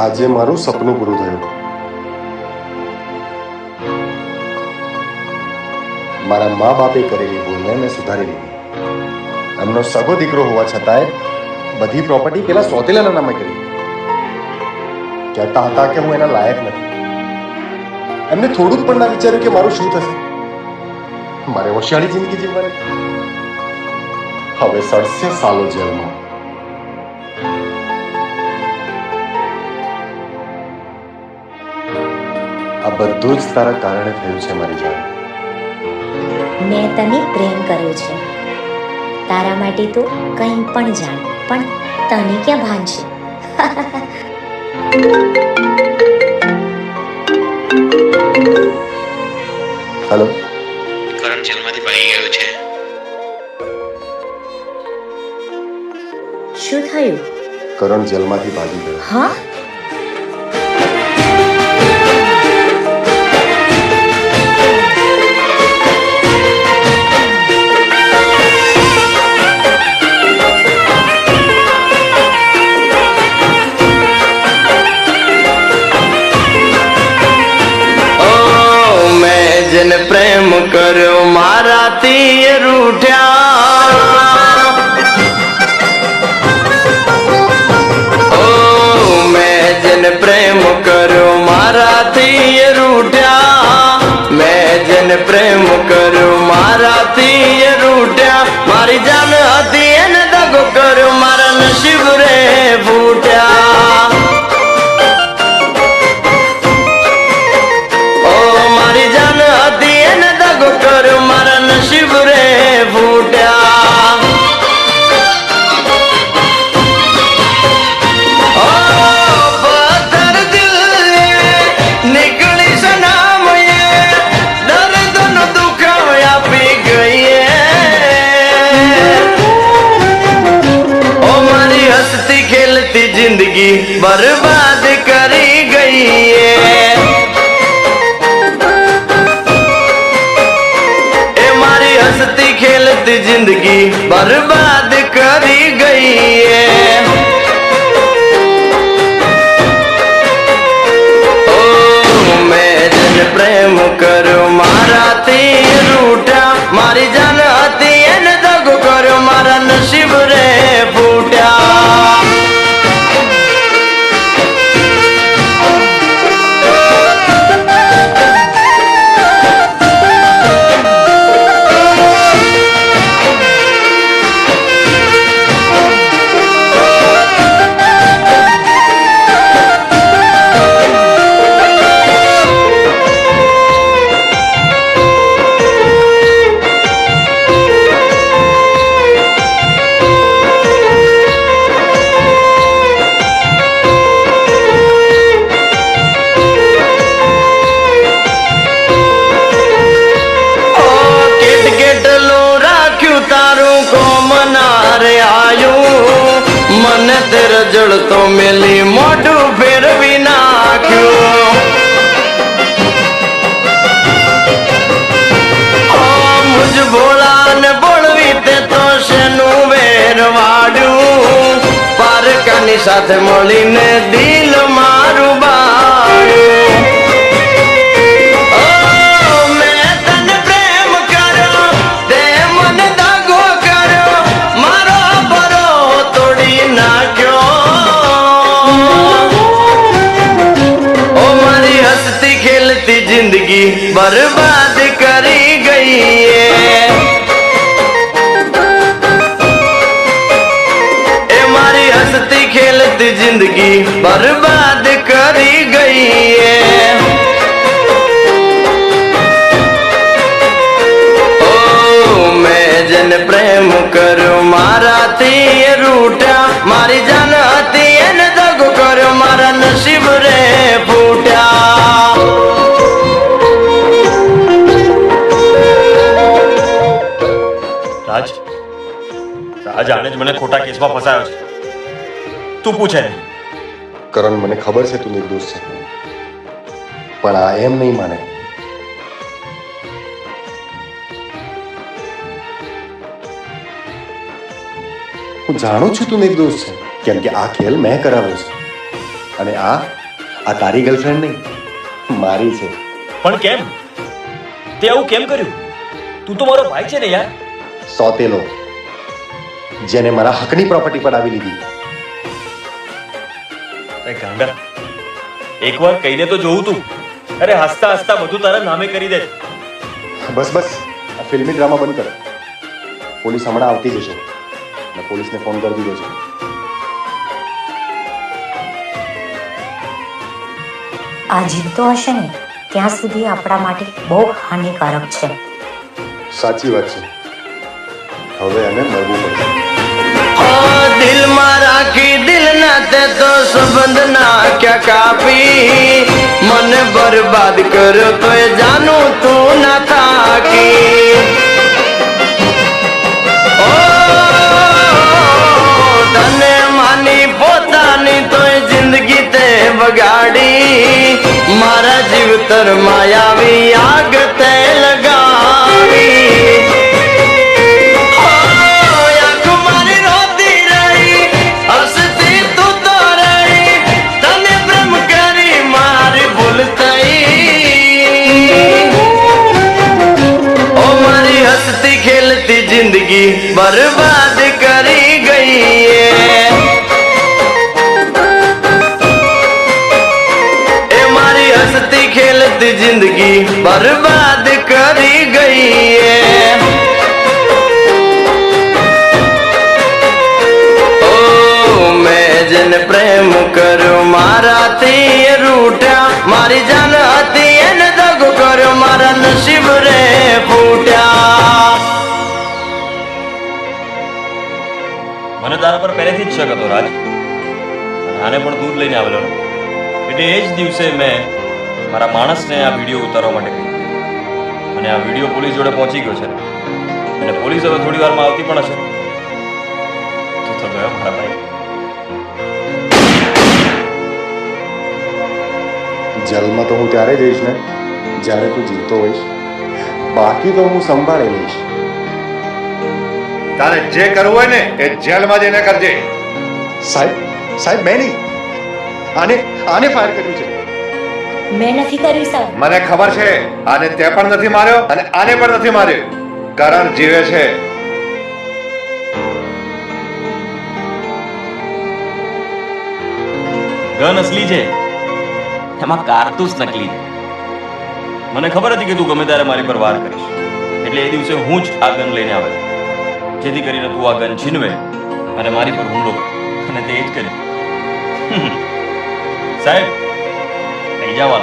આજે મારું સપનું પૂરું થયું. મારા મા બાપે કરેલી ભૂલને મેં સુધારી લીધી. એમનો સગો દીકરો હોવા છતાંય બધી પ્રોપર્ટી પેલા સોતેલાના નામે કરી. કહેતા હતા કે હું એના લાયક નથી. એમને થોડું પણ ના વિચાર્યું કે મારું શું થશે. મારે હોશિયારી જિંદગી જીવવાની. હવે સડશે સાલો જેલમાં. આ બધું જ તારા કારણે થયું છે મારી જાન. મેં તને પ્રેમ કર્યો છે. તારા માટે તો કંઈ પણ જાણ, પણ તને ક્યાં ભાન છે? હેલો, કરણ જેલમાંથી ભાગી ગયો છે. શું થયું? કરણ જેલમાંથી ભાગી ગયો. હા, જેને પ્રેમ કર્યો મારાથી એ રૂઠ્યા. ઓ મેં જેને પ્રેમ કર્યો મારાથી એ રૂઠ્યા. મેં જેને પ્રેમ કર્યો મારાથી એ રૂઠ્યા. મારી જાન હતી એને દગો કર્યો, મારા નસીબ રે ફૂટ્યા. મારા નસીબ રે ફૂટ્યા. ઓ પથ્થર દિલ નીકળી સનામયે, દર્દનો દુઃખ આપી ગઈએ. ઓ મારી હસતી ખેલતી જિંદગી બરબાદ કરી ગઈ. હસતી ખેલતી જિંદગી બરબાદ કરી ગઈ. ઓ મેં જેને પ્રેમ કર્યો મારાથી રૂઠ્યા. મારી જાન હતી એને દગો કર્યો, મારા નસીબ રે ફૂટ્યા. મને તે રજળતો મેલી મોઢું ફેરવી નાખ્યું. મુજ ભોળા ને બોળવી તે તો શેનું વેરવાડ્યું. પારકાની સાથે મળીને દિલ મારું બાળ્યું. જિંદગી બરબાદ કરી ગઈ. એ મારી હસતી ખેલતી જિંદગી બરબાદ કરી ગઈ. ઓ મેં જેને પ્રેમ કર્યો મારાથી એ રૂઠ્યા. મારી જાન હતી એને દગો કર્યો, મારા નસીબ રે ફૂટ્યા. રાજ, આને જ મને ખોટા કેસમાં ફસાયો છે. તું પૂછે. કરણ, મને ખબર છે તું નિર્દોષ છે, પણ આ એમ નહીં માને. હું જાણું છું તું નિર્દોષ છે, કેમ કે આ ખેલ મેં કરાવ્યો છે. અને આ તારી ગર્લફ્રેન્ડ નહીં, મારી છે. પણ કેમ? તે આવું કેમ કર્યું? તું તો મારો ભાઈ છે ને યાર. સોતેલો, જેને મારા હકની પ્રોપર્ટી પડાવી લીધી. અરે ગાંડા, એકવાર કહીને તો જોવું તું. અરે હસતા હસતા બધું તારા નામે કરી દે. બસ બસ, આ ફિલ્મી ડ્રામા બંધ કરો. પોલીસ હમણાં આવતી જશે. મેં પોલીસને ફોન કરી દીધો છે. આ જીવતો હશે ને ત્યાં સુધી આપણા માટે બહુ હાનિકારક છે. સાચી વાત છે. હવે એને મળવું પડશે. ओ दिल में राखी दिल नाते तो संबंध ना क्या कापी मन बर्बाद करो तो ये जानू तू ना थाकी ओ तने मानी पोतानी तो ये जिंदगी ते बगाड़ी मारा जीवतर मायावी आग ते लगावी जिंदगी बर्बाद करी गई है ए मारी हंसती खेलती जिंदगी बर्बाद करी गई है ओ मैं जन प्रेम करूं माराથી રૂઠ્યા મારી જાન હતી એને દગો કર્યો મારા નસીબ રે ફૂટ્યા. મને તારા પર પહેલેથી જ શક હતો રાજ, અને આને પણ દૂધ લઈને આવેલો ને. એટલે એ જ દિવસે મેં મારા માણસને આ વિડીયો ઉતારવા માટે કહ્યું, અને આ વિડીયો પોલીસ જોડે પહોંચી ગયો છે, અને પોલીસ હવે થોડી વારમાં આવતી પણ હશે. તું તો ગયો મારા ભાઈ. જેલમાં તો હું ત્યારે જઈશ ને જ્યારે તું જીવતો હોઈશ. બાકી તો હું સંભાળી લઈશ. તારે જે કરવું હોય ને એ જેલમાં જઈને કરજે. સાહેબ, સાહેબ મેં નહીં, આને ફાયર કર્યું છે. મેં નથી કર્યું સર. મને ખબર છે આને તે પણ નથી માર્યો અને આને પણ નથી માર્યો. કરણ જીવે છે. ગન અસલી છે, એમાં કારતૂસ નકલી છે. મને ખબર હતી કે તું ગમે ત્યારે મારી પર વાર કરીશ, એટલે એ દિવસે હું જ આ ગન લઈને આવેલો, જેથી કરીને તું આ ગન છીનવે અને મારી પર હુમલો કરે. અને તે જ કર્યું. સાહેબ, લઈ જવા